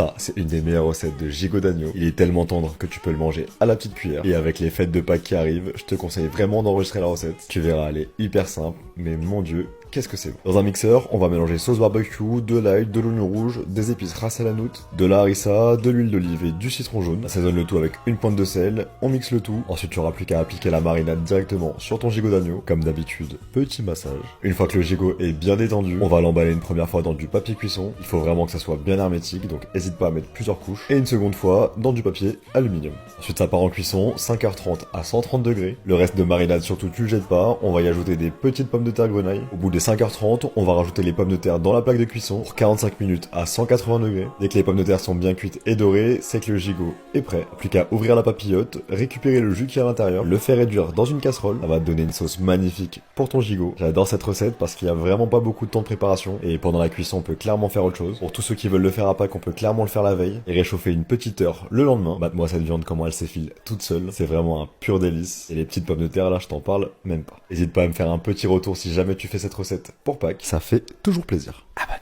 Ça, c'est une des meilleures recettes de gigot d'agneau. Il est tellement tendre que tu peux le manger à la petite cuillère. Et avec les fêtes de Pâques qui arrivent, je te conseille vraiment d'enregistrer la recette. Tu verras, elle est hyper simple, mais mon dieu, qu'est-ce que c'est bon. Dans un mixeur, on va mélanger sauce barbecue, de l'ail, de l'oignon rouge, des épices ras el hanout, de la harissa, de l'huile d'olive et du citron jaune. On assaisonne le tout avec une pointe de sel, on mixe le tout. Ensuite, tu n'auras plus qu'à appliquer la marinade directement sur ton gigot d'agneau. Comme d'habitude, petit massage. Une fois que le gigot est bien détendu, on va l'emballer une première fois dans du papier cuisson. Il faut vraiment que ça soit bien hermétique, donc n'hésite pas à mettre plusieurs couches. Et une seconde fois dans du papier aluminium. Ensuite, ça part en cuisson, 5h30 à 130 degrés. Le reste de marinade, surtout, tu le jettes pas. On va y ajouter des petites pommes de terre grenaille. Au bout de 5h30, on va rajouter les pommes de terre dans la plaque de cuisson pour 45 minutes à 180 degrés. Dès que les pommes de terre sont bien cuites et dorées, c'est que le gigot est prêt. Plus qu'à ouvrir la papillote, récupérer le jus qui est à l'intérieur, le faire réduire dans une casserole. Ça va te donner une sauce magnifique pour ton gigot. J'adore cette recette parce qu'il y a vraiment pas beaucoup de temps de préparation et pendant la cuisson, on peut clairement faire autre chose. Pour tous ceux qui veulent le faire à Pâques, on peut clairement le faire la veille et réchauffer une petite heure le lendemain. Mate-moi cette viande, comment elle s'effile toute seule. C'est vraiment un pur délice. Et les petites pommes de terre là, je t'en parle même pas. N'hésite pas à me faire un petit retour si jamais tu fais cette recette pour Pâques. Ça fait toujours plaisir. Abonne-toi.